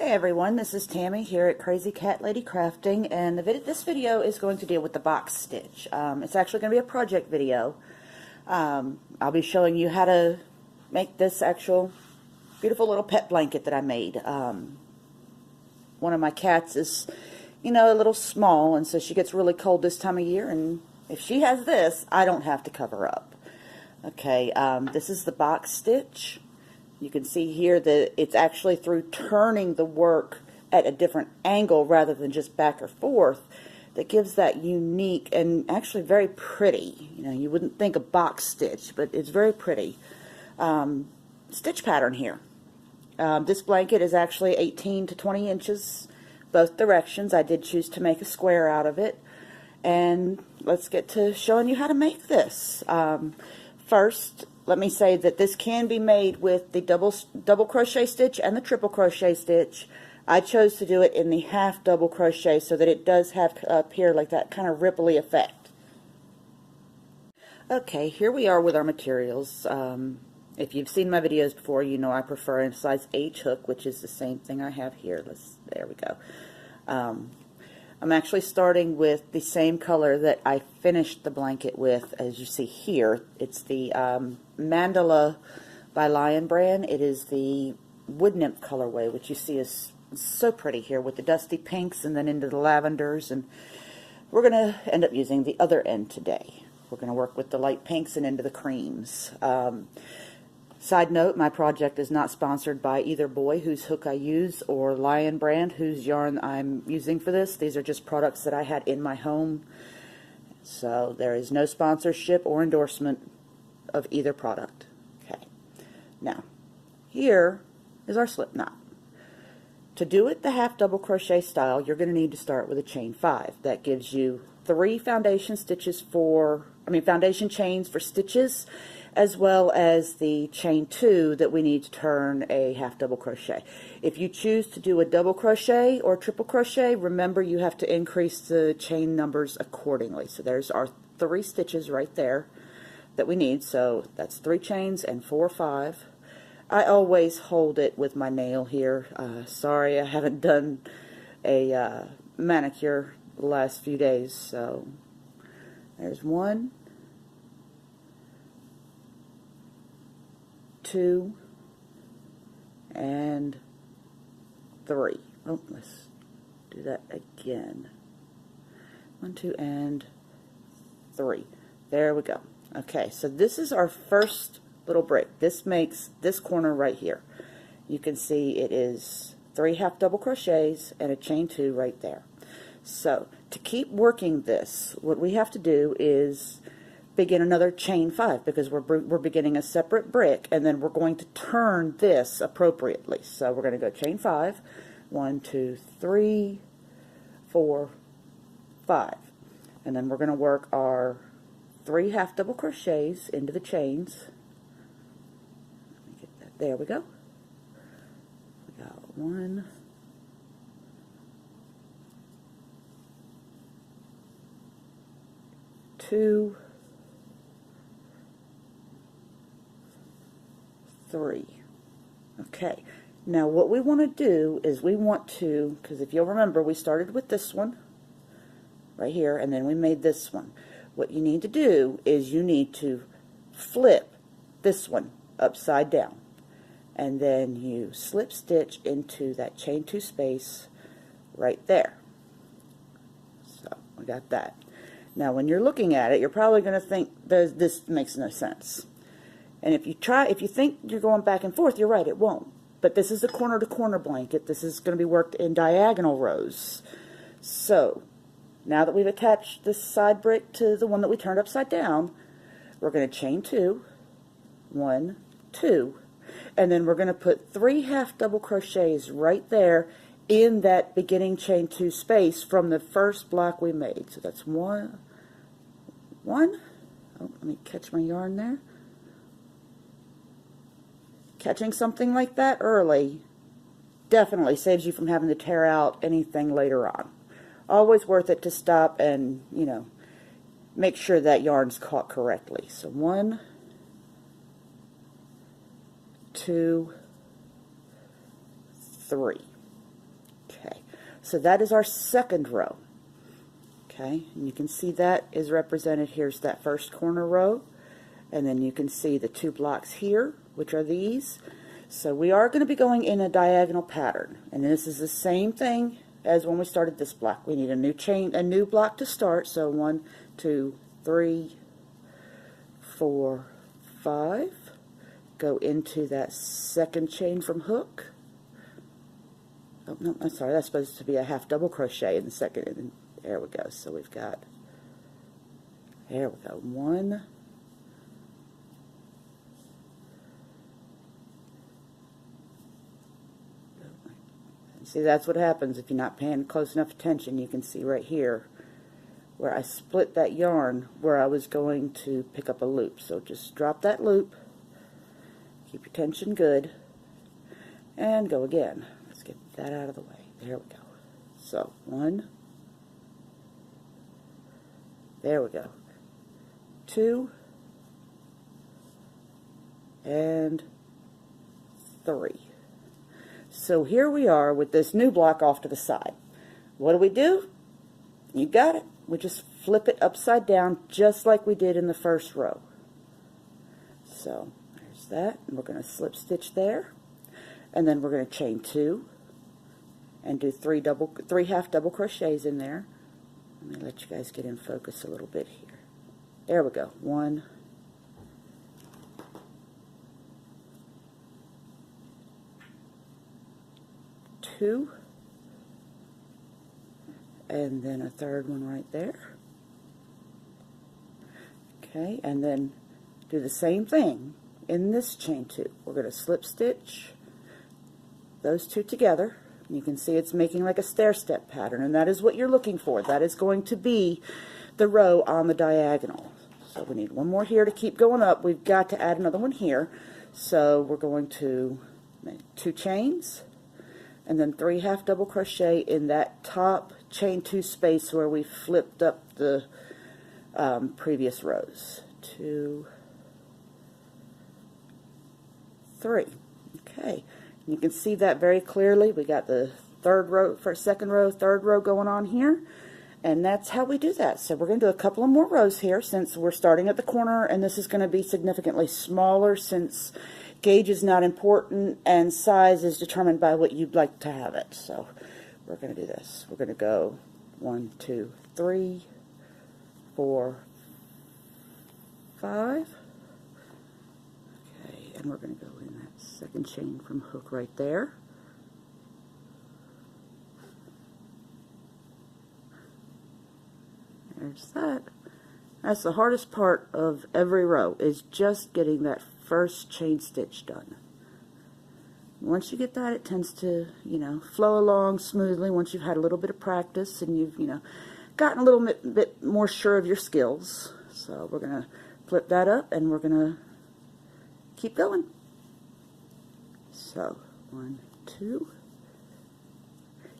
Hey everyone, this is Tammy here at Crazy Cat Lady Crafting, and this video is going to deal with the box stitch. It's actually going to be a project video. I'll be showing you how to make this actual beautiful little pet blanket that I made. One of my cats is, a little small, and so she gets really cold this time of year, and if she has this, I don't have to cover up. Okay, this is the box stitch. You can see here that it's actually through turning the work at a different angle rather than just back or forth that gives that unique and actually very pretty, you wouldn't think a box stitch, but it's very pretty stitch pattern here. This blanket is actually 18 to 20 inches both directions. I did choose to make a square out of it, and let's get to showing you how to make this. First, let me say that this can be made with the double crochet stitch and the triple crochet stitch. I chose to do it in the half double crochet so that it does have up here like that kind of ripply effect. Okay, here we are with our materials. If you've seen my videos before, you know I prefer a size H hook, which is the same thing I have here. There we go. I'm actually starting with the same color that I finished the blanket with, as you see here. It's the Mandala by Lion Brand. It is the Wood Nymph colorway, which you see is so pretty here with the dusty pinks and then into the lavenders. And we're going to end up using the other end today. We're going to work with the light pinks and into the creams. Side note, my project is not sponsored by either Boy, whose hook I use, or Lion Brand, whose yarn I'm using for this. These are just products that I had in my home. So there is no sponsorship or endorsement of either product. Okay. Now, here is our slip knot. To do it the half double crochet style, you're going to need to start with a chain 5. That gives you 3 foundation chains for stitches, as well as the chain 2 that we need to turn a half double crochet. If you choose to do a double crochet or triple crochet, remember you have to increase the chain numbers accordingly. So there's our 3 stitches right there that we need. So that's 3 chains and 4 5. I always hold it with my nail here. Sorry, I haven't done a manicure the last few days. So there's 1, 2, and 3. Oh, let's do that again. 1, 2, and 3. There we go. Okay, so this is our first little break. This makes this corner right here. You can see it is 3 half double crochets and a chain 2 right there. So to keep working this, what we have to do is begin another chain 5, because we're beginning a separate brick, and then we're going to turn this appropriately. So we're going to go chain 5, 1, 2, 3, 4, 5, and then we're going to work our 3 half double crochets into the chains. Let me get that. There we go. We got 1, 2, 3. Okay, now what we want to do is because if you'll remember, we started with this one right here, and then we made this one. What you need to do is you need to flip this one upside down, and then you slip stitch into that chain 2 space right there. So we got that. Now when you're looking at it, you're probably going to think this makes no sense. And if you think you're going back and forth, you're right, it won't. But this is a corner-to-corner blanket. This is going to be worked in diagonal rows. So, now that we've attached this side brick to the one that we turned upside down, we're going to chain 2, 1, 2, and then we're going to put 3 half double crochets right there in that beginning chain 2 space from the first block we made. So that's 1. Oh, let me catch my yarn there. Catching something like that early definitely saves you from having to tear out anything later on. Always worth it to stop and, make sure that yarn's caught correctly. So 1, 2, 3. So that is our second row. Okay, and you can see that is represented. Here's that first corner row, and then you can see the 2 blocks here, which are these. So we are going to be going in a diagonal pattern, and this is the same thing as when we started this block. We need a new block to start. So 1, 2, 3, 4, 5. Go into that second chain from hook. Oh no, I'm sorry. That's supposed to be a half double crochet in the second. And there we go. So we've got. There we go. 1. See, that's what happens if you're not paying close enough attention. You can see right here where I split that yarn where I was going to pick up a loop. So just drop that loop, keep your tension good, and go again. Let's get that out of the way. There we go. So 1, there we go, 2, and 3. So here we are with this new block off to the side. What do? You got it. We just flip it upside down just like we did in the first row. So there's that, and we're going to slip stitch there, and then we're going to chain 2 and do 3 half double crochets in there. Let me let you guys get in focus a little bit here. There we go. 1, 2, and then a third one right there. Okay, and then do the same thing in this chain 2. We're going to slip stitch those 2 together. You can see it's making like a stair-step pattern, and that is what you're looking for. That is going to be the row on the diagonal. So we need one more here to keep going up. We've got to add another one here. So we're going to make 2 chains, and then 3 half double crochet in that top chain 2 space where we flipped up the previous rows. 2, 3. Okay, you can see that very clearly. We got the second row, third row going on here, and that's how we do that. So we're going to do a couple of more rows here since we're starting at the corner, and this is going to be significantly smaller since gauge is not important and size is determined by what you'd like to have it. So we're going to do this. We're going to go 1, 2, 3, 4, 5. Okay, and we're going to go in that second chain from hook right there. There's that. That's the hardest part of every row, is just getting that first chain stitch done. Once you get that, it tends to, flow along smoothly once you've had a little bit of practice and you've, gotten a little bit more sure of your skills. So we're going to flip that up and we're going to keep going. So 1, 2.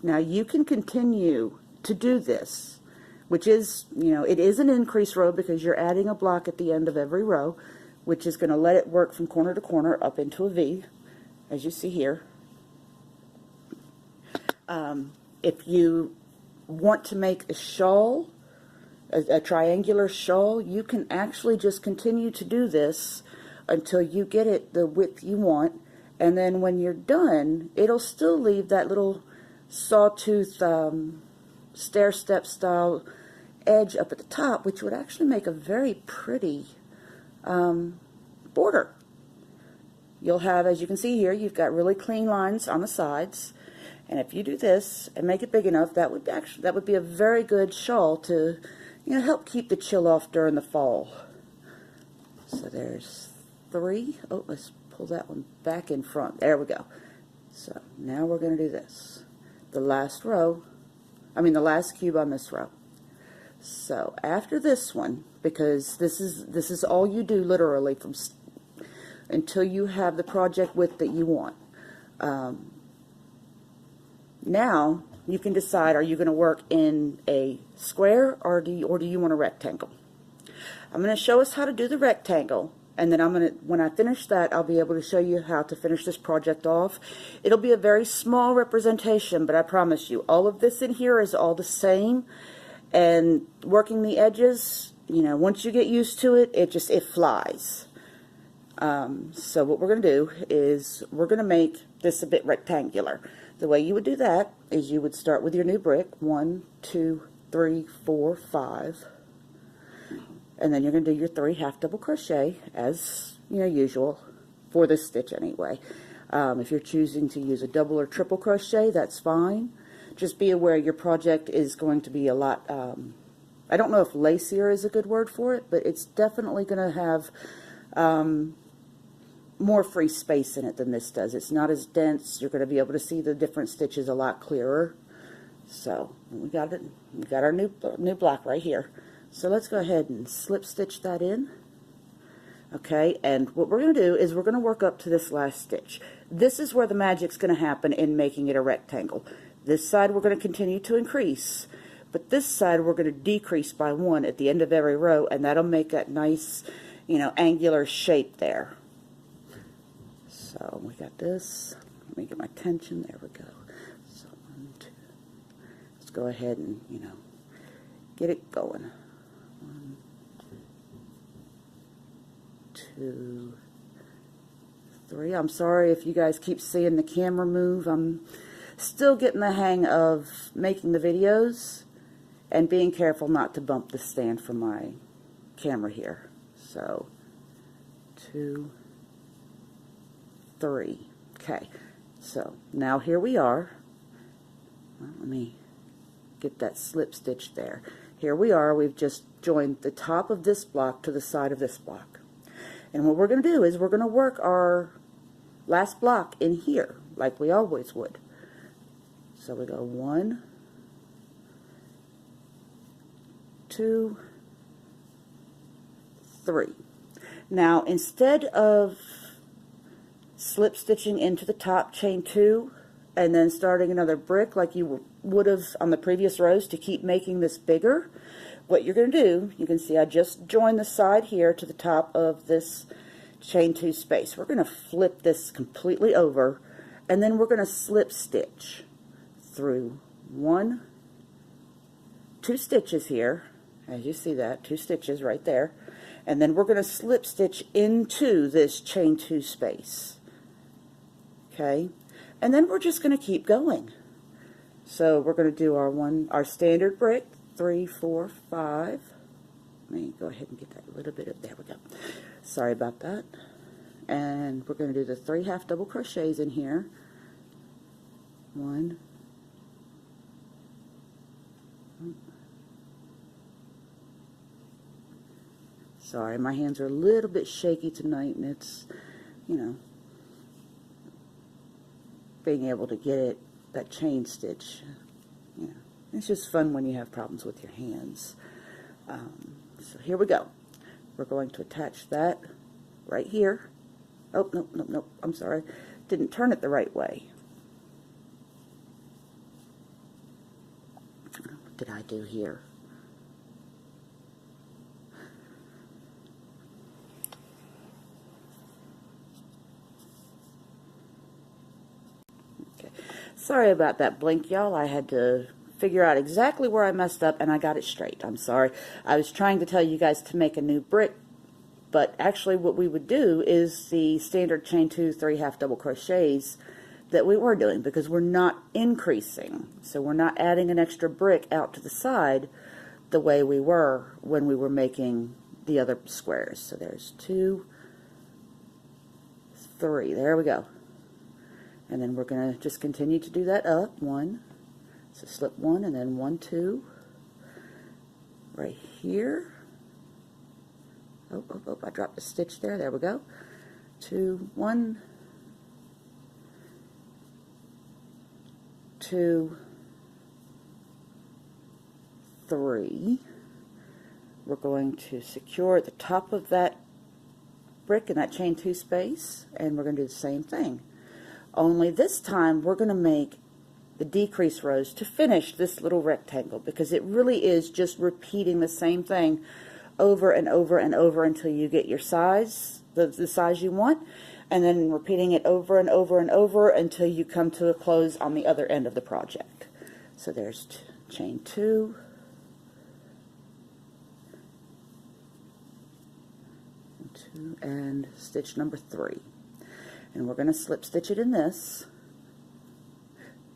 Now you can continue to do this, which is, it is an increase row because you're adding a block at the end of every row, which is going to let it work from corner to corner up into a V, as you see here. If you want to make a shawl, a triangular shawl, you can actually just continue to do this until you get it the width you want, and then when you're done, it'll still leave that little sawtooth stair-step style edge up at the top, which would actually make a very pretty border. You'll have, as you can see here, you've got really clean lines on the sides, and if you do this and make it big enough, that would be a very good shawl to help keep the chill off during the fall. So there's 3. Oh, let's pull that one back in front. There we go. So now we're going to do this. The last cube on this row. So after this one, because this is all you do literally until you have the project width that you want. Now you can decide, are you going to work in a square or do you want a rectangle? I'm going to show us how to do the rectangle, And then when I finish that, I'll be able to show you how to finish this project off. It'll be a very small representation, but I promise you, all of this in here is all the same. And working the edges, you know, once you get used to it, it flies. So what we're going to do is we're going to make this a bit rectangular. The way you would do that is you would start with your new brick, 1, 2, 3, 4, 5. And then you're going to do your 3 half double crochet as usual for this stitch anyway. If you're choosing to use a double or triple crochet, that's fine. Just be aware your project is going to be a lot, I don't know if lacier is a good word for it, but it's definitely going to have more free space in it than this does. It's not as dense. You're going to be able to see the different stitches a lot clearer. So we got it. We got our new block right here. So let's go ahead and slip stitch that in. Okay, and what we're going to do is we're going to work up to this last stitch. This is where the magic's going to happen in making it a rectangle. This side we're going to continue to increase, but this side we're going to decrease by 1 at the end of every row, and that'll make that nice, angular shape there. So we got this. Let me get my tension. There we go. So 1, 2. Let's go ahead and, get it going. 1, 2, 3. I'm sorry if you guys keep seeing the camera move. I'm still getting the hang of making the videos and being careful not to bump the stand from my camera here. So 2, 3. Okay, so now here we are. Well, let me get that slip stitch there. Here we are. We've just joined the top of this block to the side of this block. And what we're going to do is we're going to work our last block in here like we always would. So we go 1, 2, 3. Now instead of slip stitching into the top, chain 2, and then starting another brick like you would have on the previous rows to keep making this bigger, what you're going to do, you can see I just joined the side here to the top of this chain 2 space. We're going to flip this completely over, and then we're going to slip stitch through 2 stitches here, as you see that, 2 stitches right there, and then we're going to slip stitch into this chain 2 space. Okay, and then we're just going to keep going. So we're going to do our standard brick, 3, 4, 5. Let me go ahead and get that a little bit of, there we go. Sorry about that. And we're going to do the 3 half double crochets in here. 1. Sorry, my hands are a little bit shaky tonight, and it's, being able to get it, that chain stitch, it's just fun when you have problems with your hands. So here we go. We're going to attach that right here. Oh, no, I'm sorry. Didn't turn it the right way. What did I do here? Sorry about that blink, y'all. I had to figure out exactly where I messed up, and I got it straight. I'm sorry. I was trying to tell you guys to make a new brick, but actually what we would do is the standard chain 2, 3 half double crochets that we were doing, because we're not increasing. So we're not adding an extra brick out to the side the way we were when we were making the other squares. So there's 2, 3. There we go. And then we're going to just continue to do that up. 1, so slip 1, and then 1, 2, right here. Oh, I dropped a stitch there. There we go. 2, 1, 2, 3. We're going to secure at the top of that brick in that chain 2 space, and we're going to do the same thing. Only this time we're going to make the decrease rows to finish this little rectangle, because it really is just repeating the same thing over and over and over until you get your size, the size you want, and then repeating it over and over and over until you come to a close on the other end of the project. So there's chain 2, and stitch number 3, and we're going to slip stitch it in this.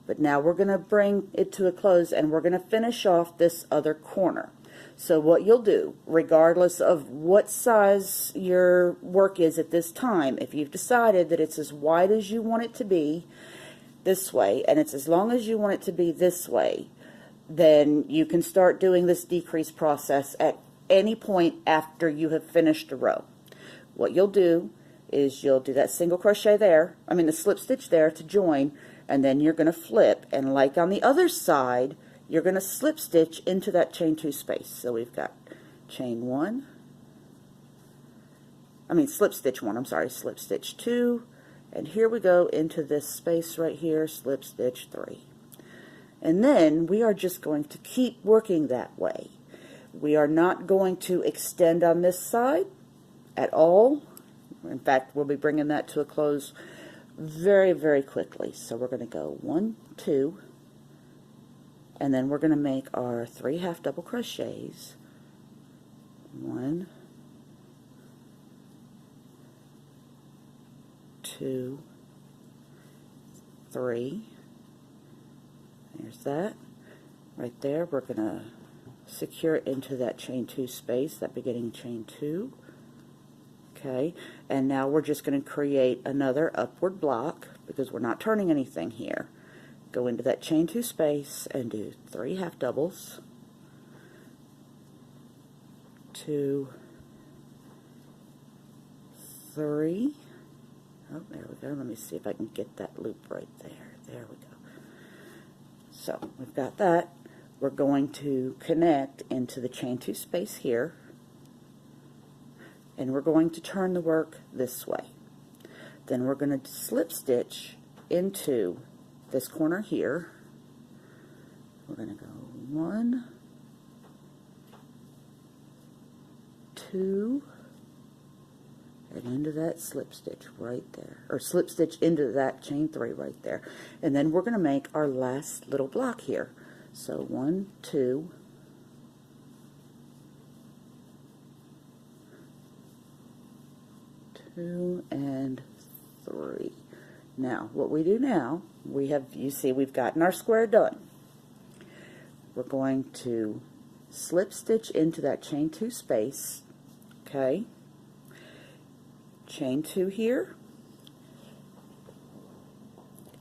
But now we're going to bring it to a close, and we're going to finish off this other corner. So what you'll do, regardless of what size your work is at this time, if you've decided that it's as wide as you want it to be this way, and it's as long as you want it to be this way, then you can start doing this decrease process at any point after you have finished a row. What you'll do is you'll do that single crochet there, the slip stitch there to join, and then you're going to flip, and like on the other side, you're going to slip stitch into that chain 2 space. So we've got chain 1, slip stitch 1, I'm sorry, slip stitch 2, and here we go into this space right here, slip stitch 3. And then we are just going to keep working that way. We are not going to extend on this side at all. In fact, we'll be bringing that to a close very, very quickly. So we're going to go 1, 2, and then we're going to make our 3 half double crochets. 1, 2, 3. There's that. Right there, we're going to secure it into that chain 2 space, that beginning chain 2. Okay, and now we're just going to create another upward block because we're not turning anything here. Go into that chain 2 space and do 3 half doubles, 2, 3. Oh, there we go. Let me see if I can get that loop right there. There we go. So we've got that. We're going to connect into the chain 2 space here, and we're going to turn the work this way. Then we're going to slip stitch into this corner here. We're going to go 1, 2, and into that slip stitch right there, or slip stitch into that chain 3 right there. And then we're going to make our last little block here. So 1, 2, 2, and 3. Now, what we do now, you see we've gotten our square done. We're going to slip stitch into that chain 2 space, okay? Chain 2 here,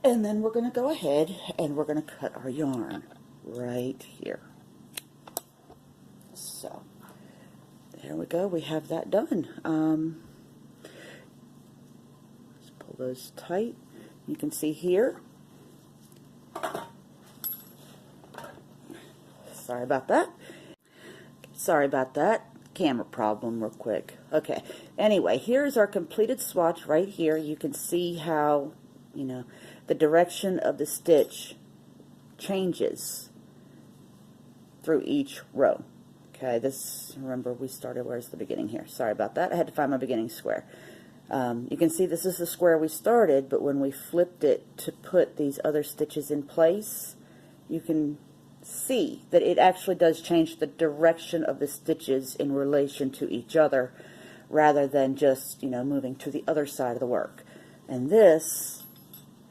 and then we're going to go ahead and we're going to cut our yarn right here. So, there we go, we have that done. Let's pull those tight. You can see here. Sorry about that. Sorry about that. Camera problem real quick. Okay. Anyway, here's our completed swatch right here. You can see how, the direction of the stitch changes through each row. Okay, remember we started, where's the beginning here? Sorry about that. I had to find my beginning square. You can see this is the square we started, but when we flipped it to put these other stitches in place, you can see that it actually does change the direction of the stitches in relation to each other rather than just, moving to the other side of the work. And this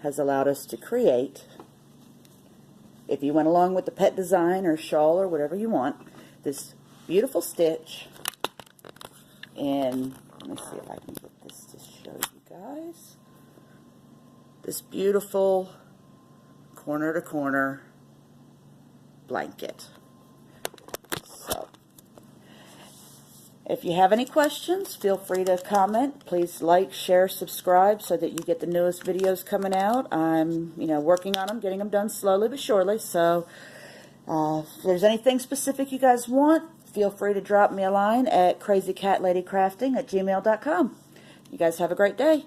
has allowed us to create, if you went along with the pet design or shawl or whatever you want, this beautiful stitch. And let me see if I can get this to show you guys. This beautiful corner to corner blanket. So, if you have any questions, feel free to comment. Please like, share, subscribe so that you get the newest videos coming out. I'm, working on them, getting them done slowly but surely. So, if there's anything specific you guys want, feel free to drop me a line at crazycatladycrafting@gmail.com. You guys have a great day.